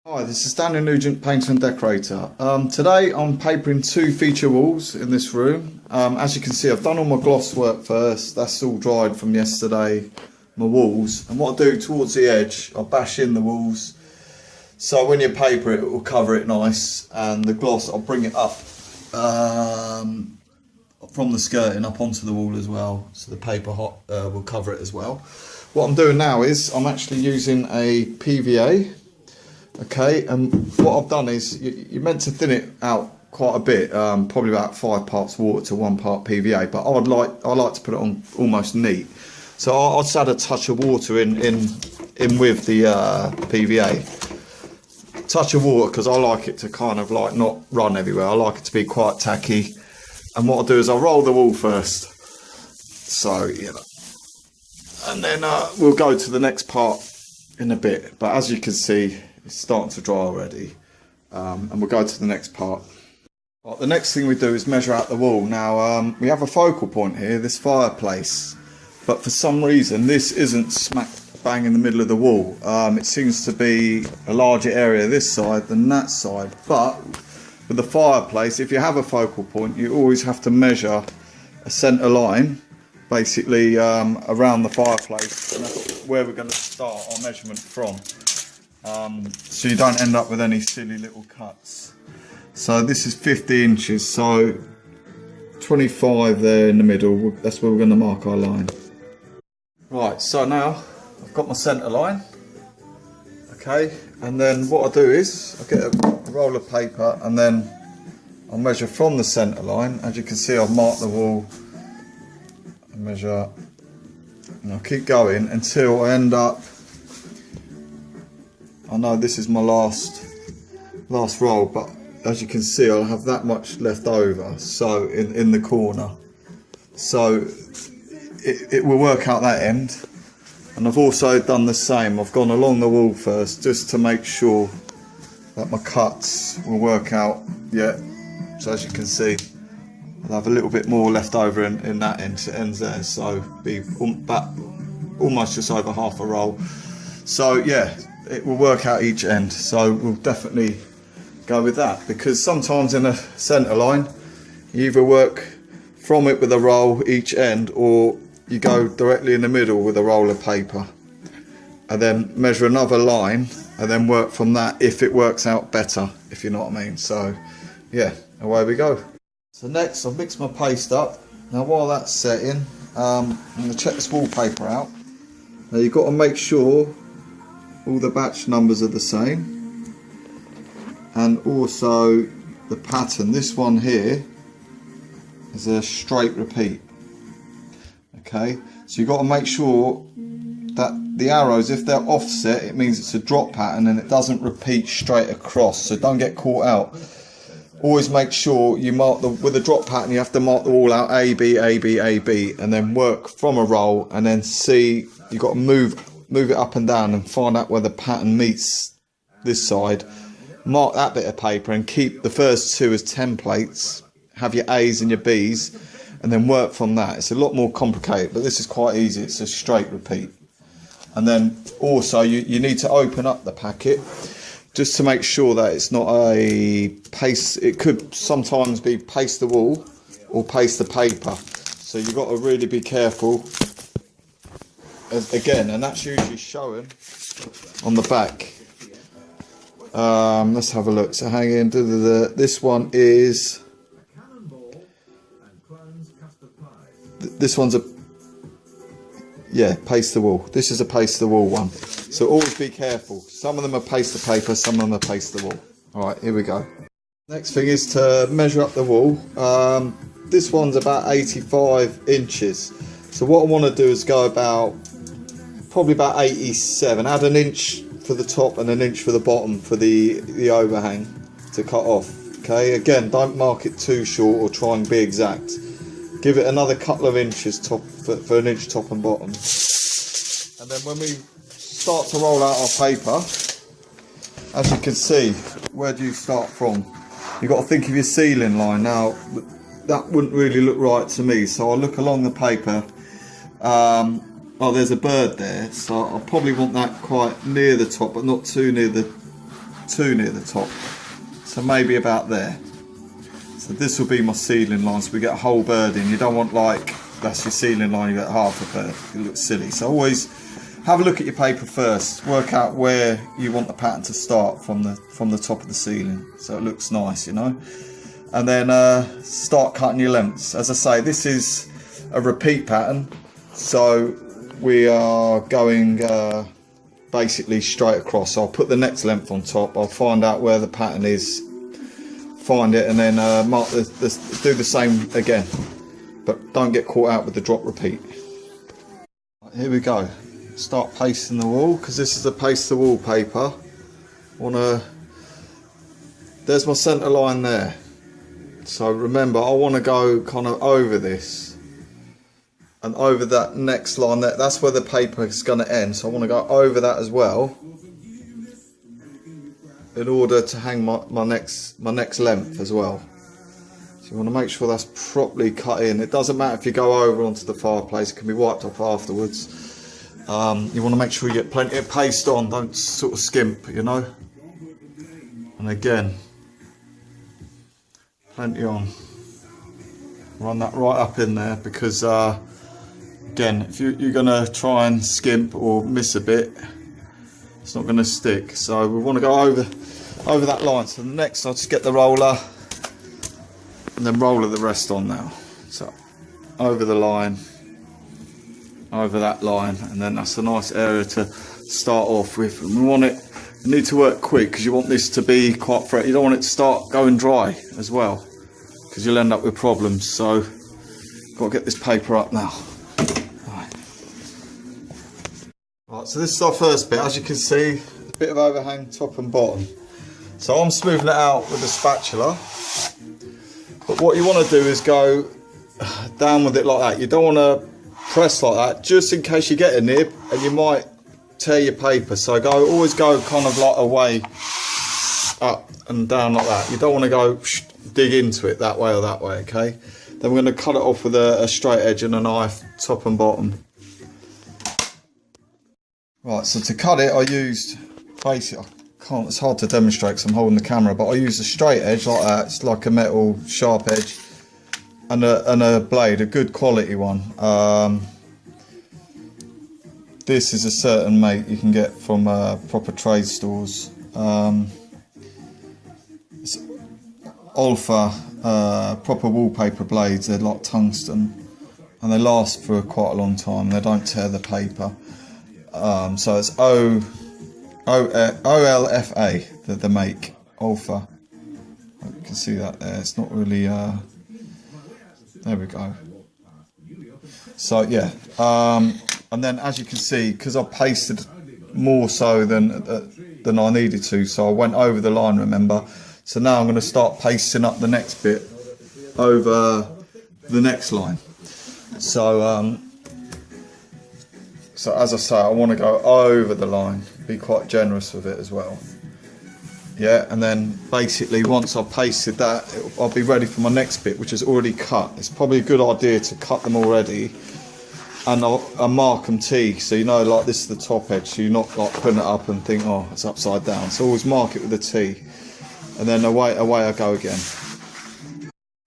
Hi, this is Daniel Nugent, painter and decorator. Today I'm papering two feature walls in this room. As you can see, I've done all my gloss work first. That's all dried from yesterday, my walls. And what I do towards the edge, I'll bash in the walls. So when you paper it, it will cover it nice. And the gloss, I'll bring it up from the skirting up onto the wall as well. So the paper will cover it as well. What I'm doing now is I'm actually using a PVA. Okay, and what I've done is you're meant to thin it out quite a bit, probably about 5 parts water to 1 part PVA, but I like to put it on almost neat. So I'll just add a touch of water in with the PVA. Touch of water because I like it to kind of like not run everywhere. I like it to be quite tacky. And what I'll do is I'll roll the wall first. So, you know, and then we'll go to the next part in a bit. But as you can see, it's starting to dry already, and we'll go to the next part. Right, the next thing we do is measure out the wall. Now we have a focal point here, this fireplace, but for some reason this isn't smack bang in the middle of the wall. It seems to be a larger area this side than that side, but with the fireplace, if you have a focal point, you always have to measure a centre line basically around the fireplace, and that's where we're going to start our measurement from. So you don't end up with any silly little cuts. So this is 50 inches, so 25 there in the middle, that's where we're going to mark our line. Right, so now I've got my centre line, okay, and then what I do is I get a roll of paper and then I'll measure from the centre line. As you can see, I've marked the wall, I measure, and I'll keep going until I end up, I know this is my last roll, but as you can see, I'll have that much left over, so in the corner. So it will work out that end. And I've also done the same. I've gone along the wall first, just to make sure that my cuts will work out. Yeah, so as you can see, I'll have a little bit more left over in that end, so it ends there. So be almost just over half a roll. So yeah, it will work out each end, so we'll definitely go with that, because sometimes in a centre line you either work from it with a roll each end, or you go directly in the middle with a roll of paper and then measure another line and then work from that if it works out better, if you know what I mean. So yeah, away we go. So next I've mixed my paste up. Now while that's setting, I'm going to check this wallpaper out. Now you've got to make sure all the batch numbers are the same, and also the pattern. This one here is a straight repeat. Okay, so you've got to make sure that the arrows, if they're offset, it means it's a drop pattern and it doesn't repeat straight across, so don't get caught out. Always make sure you mark with a drop pattern, you have to mark the wall out A, B, A, B, A, B, and then work from a roll, and then see, you've got to move it up and down and find out where the pattern meets this side. Mark that bit of paper and keep the first two as templates, have your A's and your B's, and then work from that. It's a lot more complicated, but this is quite easy. It's a straight repeat. And then also you need to open up the packet just to make sure that it's not a paste. It could sometimes be paste the wall or paste the paper, so you've got to really be careful. Again, and that's usually showing on the back. Let's have a look. So hang in. This one is. This one's a. Yeah, paste the wall. This is a paste the wall one. So always be careful. Some of them are paste the paper, some of them are paste the wall. All right, here we go. Next thing is to measure up the wall. This one's about 85 inches. So what I want to do is go probably about 87. Add an inch for the top and an inch for the bottom for the overhang to cut off. Okay, again, don't mark it too short or try and be exact. Give it another couple of inches top for an inch top and bottom. And then when we start to roll out our paper, as you can see, where do you start from? You've got to think of your ceiling line. Now that wouldn't really look right to me, so I'll look along the paper. Oh, there's a bird there, so I probably want that quite near the top, but not too near the too near the top, so maybe about there. So this will be my ceiling line, so we get a whole bird in. You don't want like, that's your ceiling line, you get half a bird, it looks silly. So always have a look at your paper first, work out where you want the pattern to start from the top of the ceiling, so it looks nice, you know. And then start cutting your lengths. As I say, this is a repeat pattern, so we are going basically straight across. I'll put the next length on top, I'll find out where the pattern is, find it, and then mark do the same again, but don't get caught out with the drop repeat. Right, here we go. Start pasting the wall, because this is a paste the wallpaper. There's my centre line there, so remember I want to go kind of over this and over that next line there. That's where the paper is going to end, so I want to go over that as well in order to hang my next length as well. So you want to make sure that's properly cut in. It doesn't matter if you go over onto the fireplace, it can be wiped off afterwards. You want to make sure you get plenty of paste on, don't sort of skimp, you know. And again, plenty on. Run that right up in there, because again, if you're going to try and skimp or miss a bit, it's not going to stick. So we want to go over that line. So next I'll just get the roller and then roller the rest on now. So over the line, over that line, and then that's a nice area to start off with. And you need to work quick, because you want this to be quite fresh. You don't want it to start going dry as well, because you'll end up with problems. So got to get this paper up now. Right, so this is our first bit. As you can see, a bit of overhang top and bottom. So I'm smoothing it out with a spatula. But what you want to do is go down with it like that. You don't want to press like that, just in case you get a nib and you might tear your paper. So always go kind of like away, up and down like that. You don't want to go dig into it that way or that way, okay? Then we're going to cut it off with a straight edge and a knife, top and bottom. Right, so to cut it, I used basically, it's hard to demonstrate because I'm holding the camera, but I used a straight edge like that. It's like a metal sharp edge, and a blade, a good quality one. This is a certain make you can get from proper trade stores. It's Alpha proper wallpaper blades. They're like tungsten, and they last for quite a long time. They don't tear the paper. So it's OLFA, the make, Alpha. You can see that there. It's not really, there we go. So yeah, and then as you can see, because I pasted more so than I needed to, so I went over the line, remember. So now I'm going to start pasting up the next bit over the next line. So as I say, I want to go over the line, be quite generous with it as well. Yeah, and then basically once I've pasted that, I'll be ready for my next bit, which is already cut. It's probably a good idea to cut them already, and I'll mark them T, so you know, like this is the top edge, so you're not like putting it up and think, oh, it's upside down. So always mark it with a T, and then away I go again.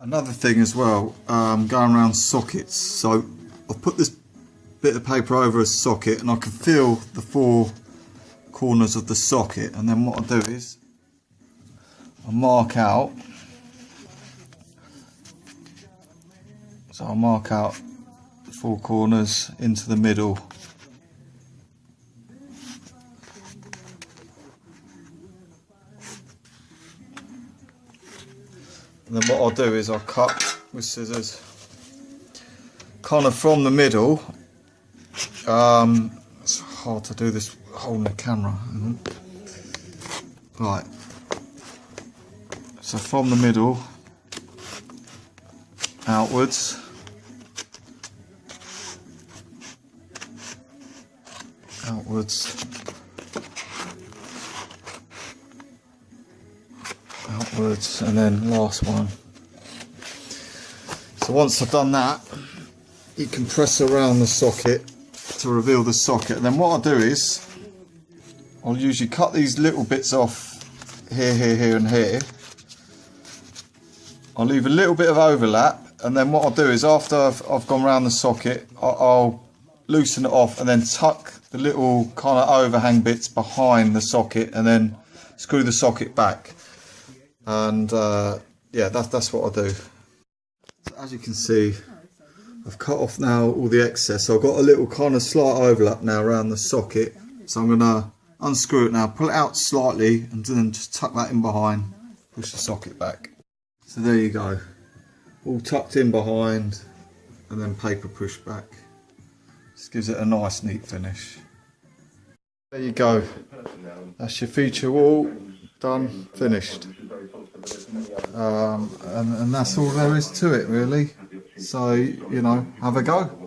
Another thing as well, going around sockets. So I've put this bit of paper over a socket, and I can feel the four corners of the socket, and then what I'll do is I'll mark out. So I'll mark out the four corners into the middle. And then what I'll do is I'll cut with scissors kind of from the middle. It's hard to do this holding the camera. Right, so from the middle outwards, and then last one. So once I've done that, you can press around the socket to reveal the socket, and then what I'll do is I'll usually cut these little bits off here and here. I'll leave a little bit of overlap, and then what I'll do is after I've gone around the socket, I'll loosen it off and then tuck the little kind of overhang bits behind the socket and then screw the socket back. And yeah, that's what I'll do. So as you can see, I've cut off now all the excess. So I've got a little kind of slight overlap now around the socket. So I'm going to unscrew it now, pull it out slightly, and then just tuck that in behind, push the socket back. So there you go, all tucked in behind and then paper pushed back. Just gives it a nice neat finish. There you go, that's your feature wall, done, finished. And that's all there is to it really. So, you know, have a go.